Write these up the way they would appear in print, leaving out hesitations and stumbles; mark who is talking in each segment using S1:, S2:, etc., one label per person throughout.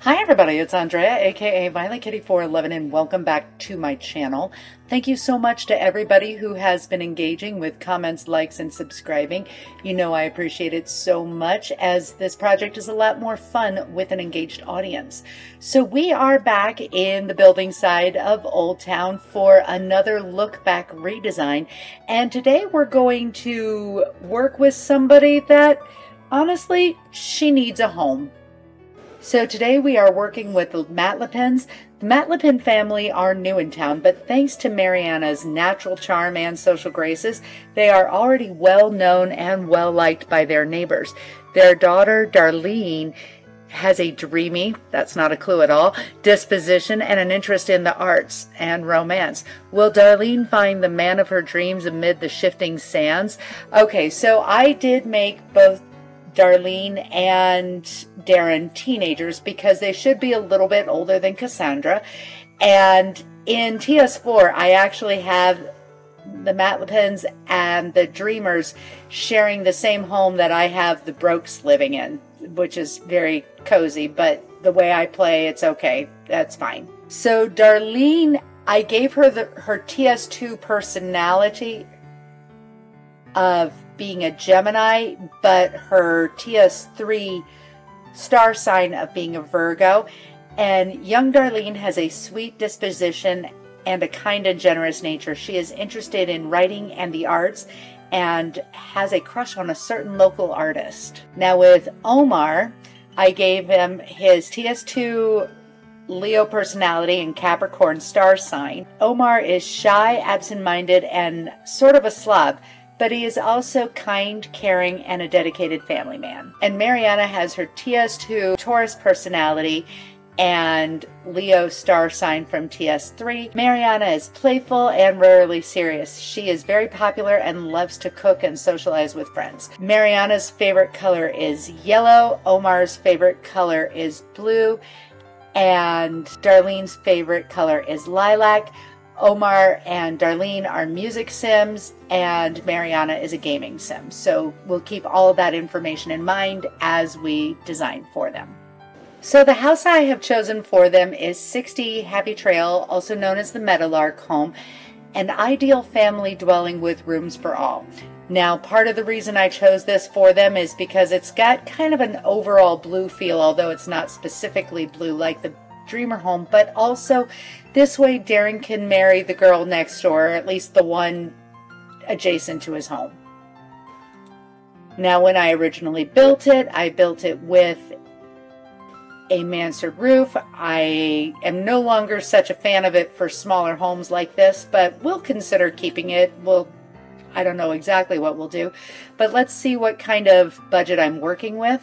S1: Hi everybody, it's Andrea, aka Violet Kitty 411, and welcome back to my channel. Thank you so much to everybody who has been engaging with comments, likes, and subscribing. You know I appreciate it so much, as this project is a lot more fun with an engaged audience. So we are back in the building side of Old Town for another look back redesign, and today we're going to work with somebody that honestly, she needs a home. So today we are working with the Matlapins. The Matlapin family are new in town, but thanks to Mariana's natural charm and social graces, they are already well known and well liked by their neighbors. Their daughter, Darleen, has a dreamy, that's not a clue at all, disposition and an interest in the arts and romance. Will Darleen find the man of her dreams amid the shifting sands? Okay, so I did make both Darleen and Darren teenagers because they should be a little bit older than Cassandra. And in TS4, I actually have the Matlapins and the Dreamers sharing the same home that I have the Brokes living in, which is very cozy, but the way I play, it's okay. That's fine. So Darleen, I gave her her TS2 personality of being a Gemini, but her TS3 star sign of being a Virgo. And young Darleen has a sweet disposition and a kind and generous nature. She is interested in writing and the arts and has a crush on a certain local artist. Now with Omar, I gave him his TS2 Leo personality and Capricorn star sign. Omar is shy, absent-minded, and sort of a slob, but he is also kind, caring, and a dedicated family man. And Mariana has her TS2 Taurus personality and Leo star sign from TS3. Mariana is playful and rarely serious. She is very popular and loves to cook and socialize with friends. Mariana's favorite color is yellow, Omar's favorite color is blue, and Darlene's favorite color is lilac. Omar and Darleen are music sims, and Mariana is a gaming sim. So we'll keep all of that information in mind as we design for them. So the house I have chosen for them is 60 Happy Trail, also known as the Meadowlark home, an ideal family dwelling with rooms for all. Now, part of the reason I chose this for them is because it's got kind of an overall blue feel, although it's not specifically blue like the Dreamer home, but also this way Darren can marry the girl next door, or at least the one adjacent to his home. Now, when I originally built it, I built it with a mansard roof. I am no longer such a fan of it for smaller homes like this, but we'll consider keeping it. I don't know exactly what we'll do, but let's see what kind of budget I'm working with.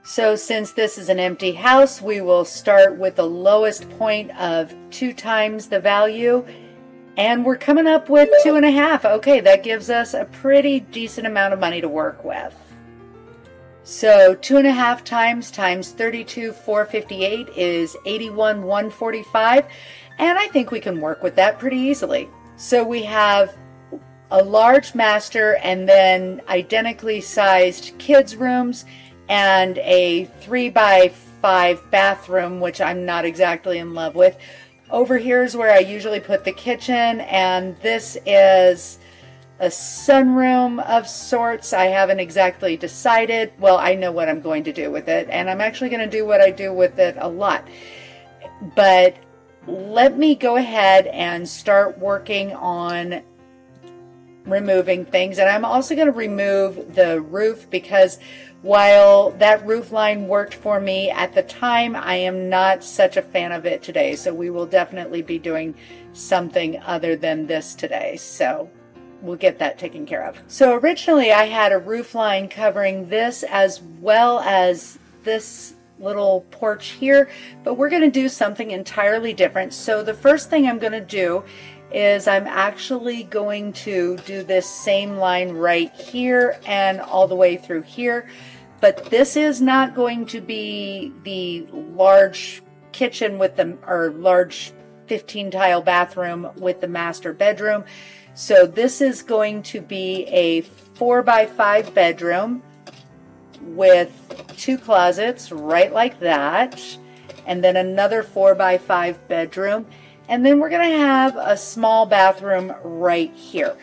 S1: So since this is an empty house, we will start with the lowest point of 2 times the value, and we're coming up with 2.5. Okay, that gives us a pretty decent amount of money to work with. So 2.5 times 32,458 is 81,145, and I think we can work with that pretty easily. So we have a large master and then identically sized kids' rooms and a 3x5 bathroom, which I'm not exactly in love with. Over here is where I usually put the kitchen, and this is a sunroom of sorts. I haven't exactly decided. Well, I know what I'm going to do with it, and I'm actually going to do what I do with it a lot. But let me go ahead and start working on removing things, and I'm also going to remove the roof because while that roof line worked for me at the time, I am not such a fan of it today. So we will definitely be doing something other than this today. So we'll get that taken care of. So originally I had a roof line covering this as well as this little porch here, but we're going to do something entirely different. So the first thing I'm going to do is I'm actually going to do this same line right here and all the way through here, but this is not going to be the large kitchen with the, or large 15 tile bathroom with the master bedroom. So this is going to be a 4x5 bedroom with 2 closets right like that. and then another 4x5 bedroom, and then we're going to have a small bathroom right here.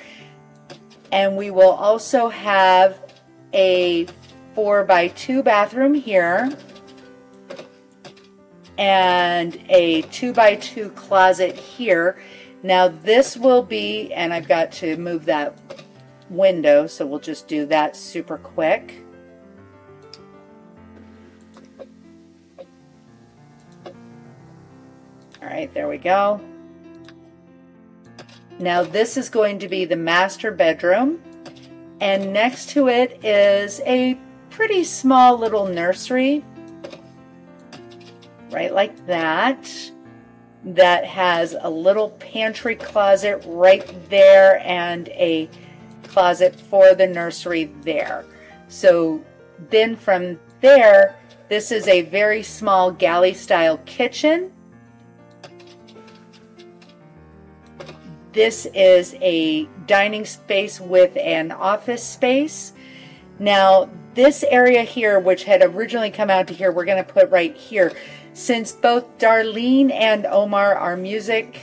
S1: And we will also have a 4x2 bathroom here and a 2x2 closet here. Now this will be, and I've got to move that window, so we'll just do that super quick. All right, there we go. Now this is going to be the master bedroom, and next to it is a pretty small little nursery, right like that. That has a little pantry closet right there and a closet for the nursery there. So then from there, this is a very small galley style kitchen. This is a dining space with an office space. Now this area here, which had originally come out to here, we're going to put right here. Since both Darleen and Omar are music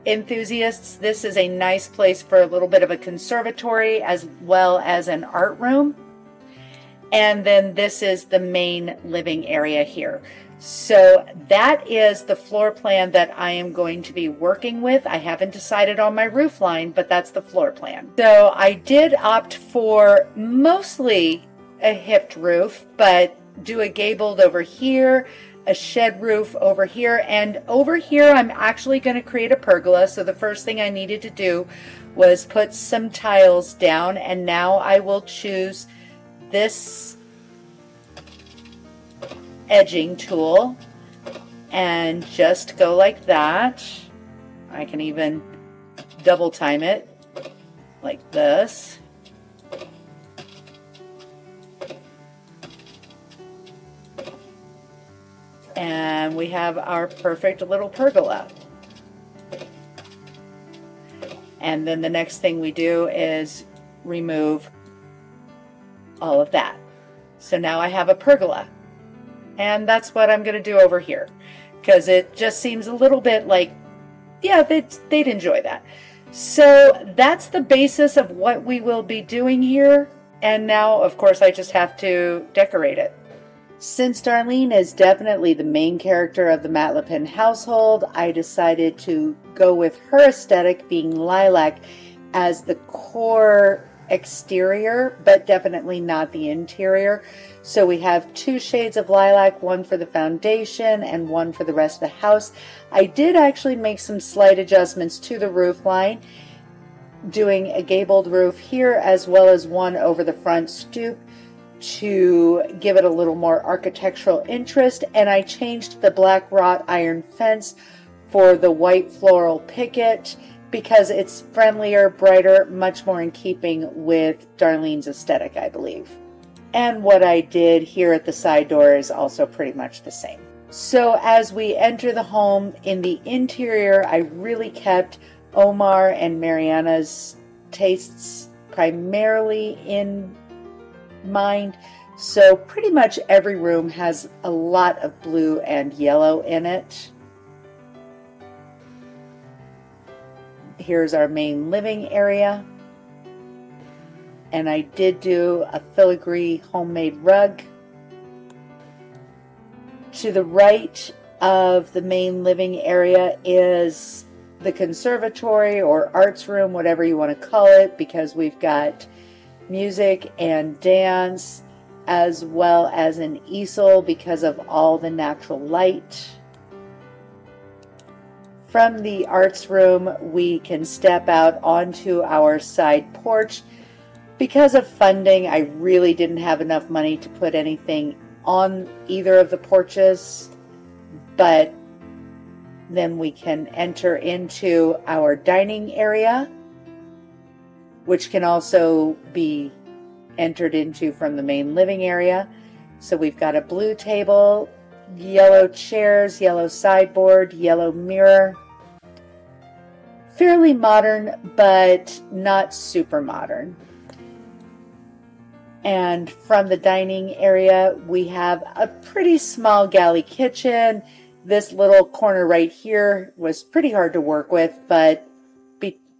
S1: enthusiasts, this is a nice place for a little bit of a conservatory as well as an art room. And then this is the main living area here. So that is the floor plan that I am going to be working with. I haven't decided on my roof line, but that's the floor plan. So I did opt for mostly a hipped roof, but do a gabled over here, a shed roof over here, and over here I'm actually going to create a pergola. So the first thing I needed to do was put some tiles down, and now I will choose this edging tool and just go like that. I can even double time it like this. And we have our perfect little pergola. And then the next thing we do is remove all of that. So now I have a pergola. And that's what I'm going to do over here, because it just seems a little bit like, yeah, they'd enjoy that. So that's the basis of what we will be doing here. And now, of course, I just have to decorate it. Since Darleen is definitely the main character of the Matlapin household, I decided to go with her aesthetic being lilac as the core exterior, but definitely not the interior. So we have two shades of lilac, one for the foundation and one for the rest of the house. I did actually make some slight adjustments to the roof line, doing a gabled roof here as well as one over the front stoop to give it a little more architectural interest, and I changed the black wrought iron fence for the white floral picket because it's friendlier, brighter, much more in keeping with Darleen's aesthetic, I believe. And what I did here at the side door is also pretty much the same. So as we enter the home, in the interior, I really kept Omar and Mariana's tastes primarily in mind. So pretty much every room has a lot of blue and yellow in it. Here's our main living area. And I did do a filigree homemade rug. To the right of the main living area is the conservatory or arts room, whatever you want to call it, because we've got music and dance as well as an easel because of all the natural light. From the arts room, we can step out onto our side porch. Because of funding, I really didn't have enough money to put anything on either of the porches, but then we can enter into our dining area, which can also be entered into from the main living area. So we've got a blue table, yellow chairs, yellow sideboard, yellow mirror. Fairly modern, but not super modern. And from the dining area, we have a pretty small galley kitchen. This little corner right here was pretty hard to work with, but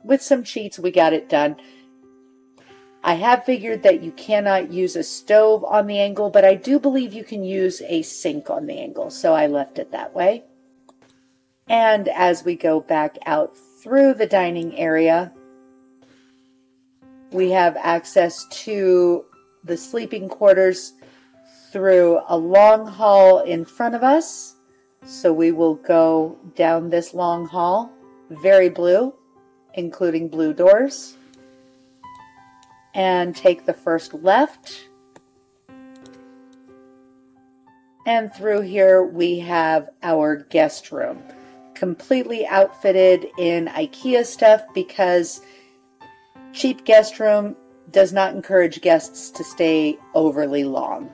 S1: with some cheats, we got it done. I have figured that you cannot use a stove on the angle, but I do believe you can use a sink on the angle, so I left it that way. And as we go back out through the dining area, we have access to the sleeping quarters through a long hall in front of us. So we will go down this long hall, very blue, including blue doors, and take the first left. And through here we have our guest room, completely outfitted in IKEA stuff because cheap guest room does not encourage guests to stay overly long.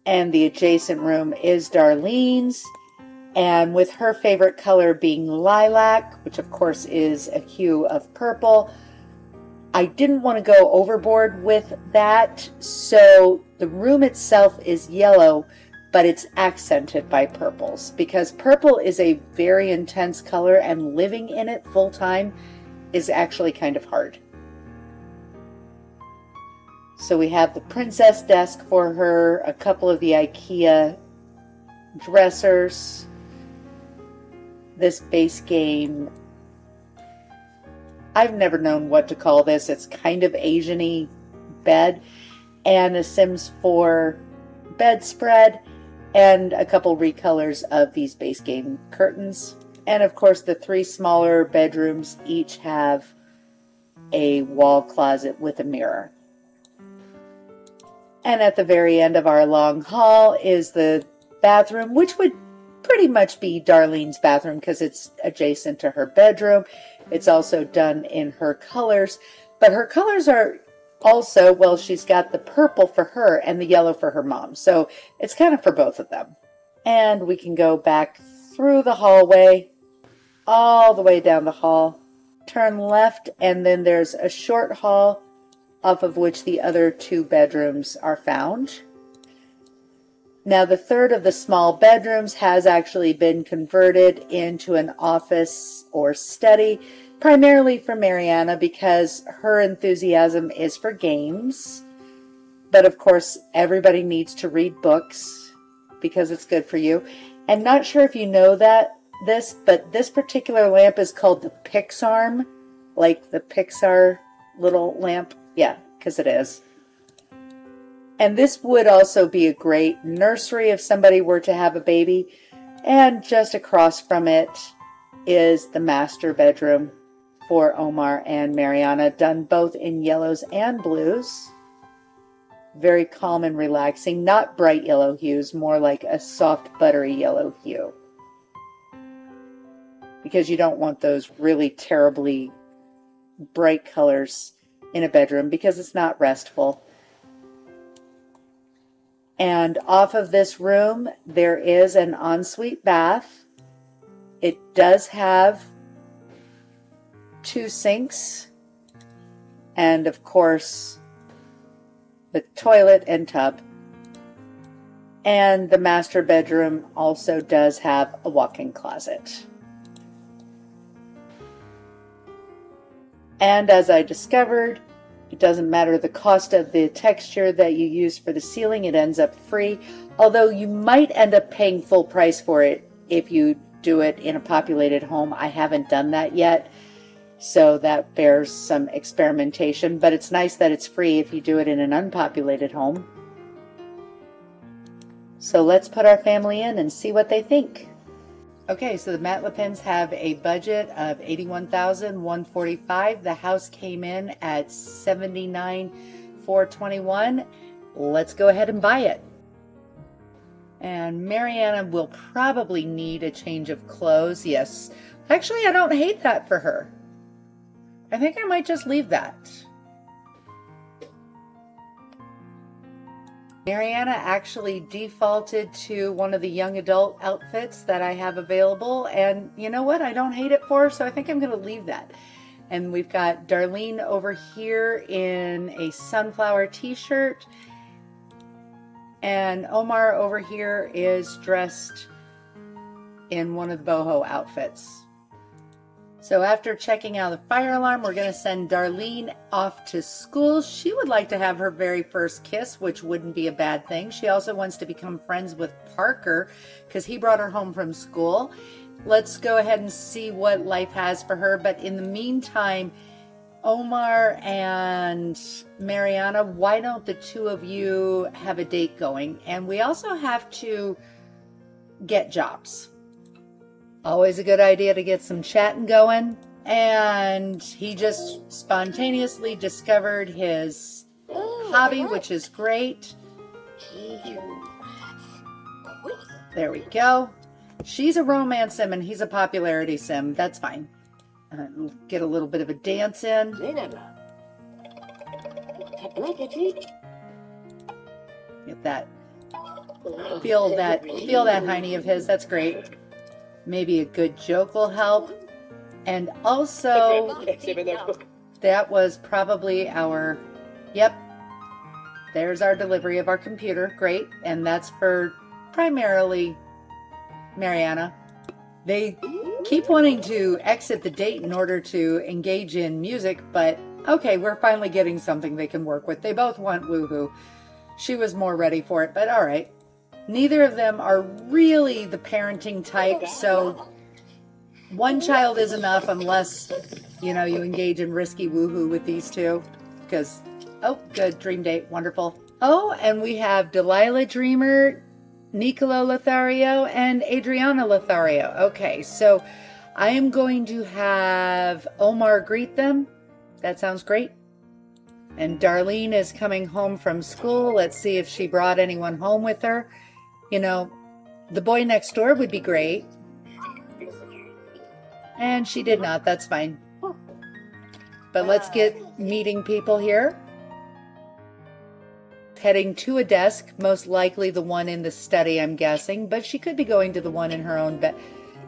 S1: And the adjacent room is Darlene's, and with her favorite color being lilac, which of course is a hue of purple, I didn't want to go overboard with that, so the room itself is yellow, but it's accented by purples because purple is a very intense color and living in it full time is actually kind of hard. So we have the princess desk for her, a couple of the IKEA dressers, this base game. I've never known what to call this. It's kind of Asian-y bed, and a Sims 4 bedspread, and a couple recolors of these base game curtains. And of course the three smaller bedrooms each have a wall closet with a mirror. And at the very end of our long hall is the bathroom, which would pretty much be Darlene's bathroom because it's adjacent to her bedroom. It's also done in her colors, but her colors are also, well, she's got the purple for her and the yellow for her mom. So it's kind of for both of them. And we can go back through the hallway, all the way down the hall, turn left, and then there's a short hall off of which the other two bedrooms are found. Now the third of the small bedrooms has actually been converted into an office or study, primarily for Mariana because her enthusiasm is for games. But of course, everybody needs to read books because it's good for you. And not sure if you know but this particular lamp is called the Pixarm, like the Pixar little lamp. Yeah, because it is. And this would also be a great nursery if somebody were to have a baby. And just across from it is the master bedroom for Omar and Mariana, done both in yellows and blues. Very calm and relaxing, not bright yellow hues, more like a soft buttery yellow hue. Because you don't want those really terribly bright colors in a bedroom because it's not restful. And off of this room, there is an ensuite bath. It does have 2 sinks, and of course, the toilet and tub. And the master bedroom also does have a walk-in closet. And as I discovered, it doesn't matter the cost of the texture that you use for the ceiling, it ends up free. Although you might end up paying full price for it if you do it in a populated home. I haven't done that yet, so that bears some experimentation. But it's nice that it's free if you do it in an unpopulated home. So let's put our family in and see what they think. Okay, so the Matlapins have a budget of $81,145. The house came in at $79,421. Let's go ahead and buy it. And Mariana will probably need a change of clothes. Yes, actually, I don't hate that for her. I think I might just leave that. Mariana actually defaulted to one of the young adult outfits that I have available, and you know what? I don't hate it for her, so I think I'm going to leave that. And we've got Darleen over here in a sunflower t-shirt. And Omar over here is dressed in one of the boho outfits. So after checking out the fire alarm, we're going to send Darleen off to school. She would like to have her very first kiss, which wouldn't be a bad thing. She also wants to become friends with Parker because he brought her home from school. Let's go ahead and see what life has for her. But in the meantime, Omar and Mariana, why don't the two of you have a date going? And we also have to get jobs. Always a good idea to get some chatting going. And he just spontaneously discovered his hobby, which is great. There we go. She's a romance sim and he's a popularity sim. That's fine. Get a little bit of a dance in. Get that. Feel that hiney of his. That's great. Maybe a good joke will help. And also, that was probably our, yep, there's our delivery of our computer. Great. And that's for primarily Mariana. They keep wanting to exit the date in order to engage in music, but okay, we're finally getting something they can work with. They both want woohoo. She was more ready for it, but all right. Neither of them are really the parenting type, so one child is enough unless, you know, you engage in risky woohoo with these two. Because, oh, good, dream date, wonderful. Oh, and we have Delilah Dreamer, Nicolo Lothario, and Adriana Lothario. Okay, so I am going to have Omar greet them. That sounds great. And Darleen is coming home from school. Let's see if she brought anyone home with her. You know, the boy next door would be great. And she did not. That's fine. But let's get meeting people here. Heading to a desk, most likely the one in the study, I'm guessing. But she could be going to the one in her own bed.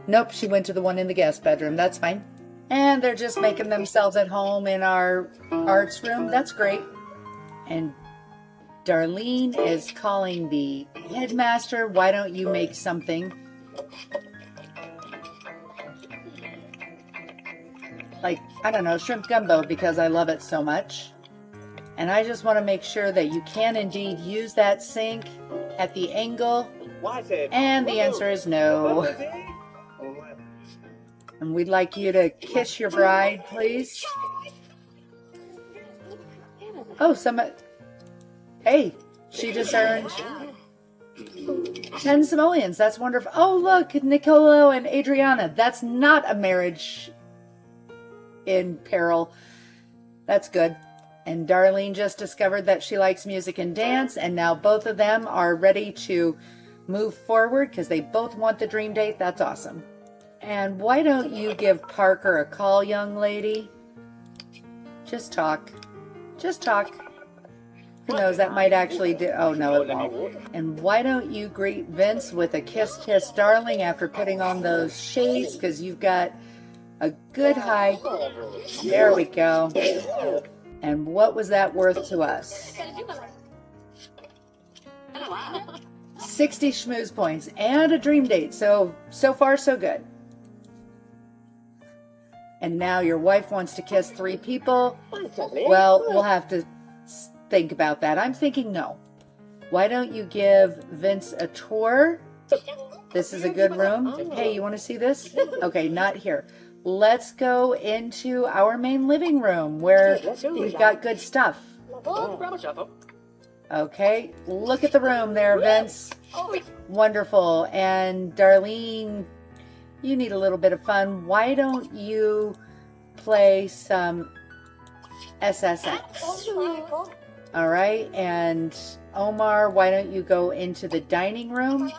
S1: Nope, she went to the one in the guest bedroom. That's fine. And they're just making themselves at home in our arts room. That's great. And Darleen is calling the headmaster. Why don't you make something like, I don't know, shrimp gumbo, because I love it so much. And I just want to make sure that you can indeed use that sink at the angle. And the answer is no. And we'd like you to kiss your bride, please. Oh, hey, she just earned 10 simoleons. That's wonderful. Oh, look, Nicolo and Adriana. That's not a marriage in peril. That's good. And Darleen just discovered that she likes music and dance, and now both of them are ready to move forward because they both want the dream date. That's awesome. And why don't you give Parker a call, young lady? Just talk. Just talk. Who knows, that might actually do. Oh, no, it won't. And why don't you greet Vince with a kiss, kiss, darling, after putting on those shades, because you've got a good high. There we go. And what was that worth to us? 60 schmooze points and a dream date. So far, so good. And now your wife wants to kiss 3 people. Well, we'll have to think about that. I'm thinking no. Why don't you give Vince a tour? This is a good room. Hey, you want to see this? Okay, not here. Let's go into our main living room where we've got good stuff. Okay, look at the room there, Vince. Wonderful. And Darleen, you need a little bit of fun. Why don't you play some SSX? All right, and Omar, why don't you go into the dining room?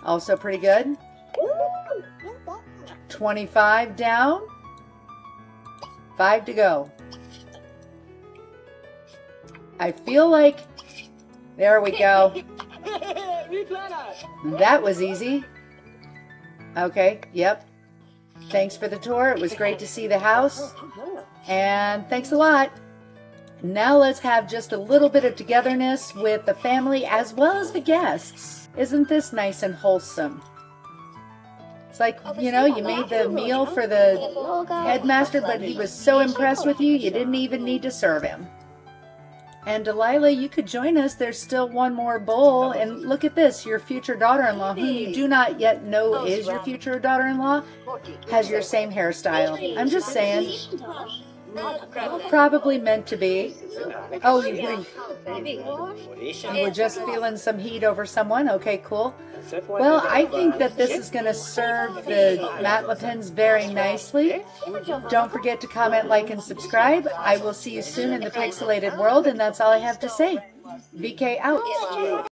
S1: Also pretty good. 25 down. 5 to go. I feel like, there we go. That was easy. Okay, yep. Thanks for the tour. It was great to see the house. And thanks a lot. Now let's have just a little bit of togetherness with the family as well as the guests. Isn't this nice and wholesome? It's like, you know, you made the meal for the headmaster, but he was so impressed with you, you didn't even need to serve him. And Delilah, you could join us. There's still one more bowl. And look at this, your future daughter-in-law, whom you do not yet know is your future daughter-in-law, has your same hairstyle. I'm just saying. Probably meant to be. Oh, you were just feeling some heat over someone? Okay, cool. Well, I think that this is going to serve the Matlapins very nicely. Don't forget to comment, like, and subscribe. I will see you soon in the pixelated world, and that's all I have to say. VK out.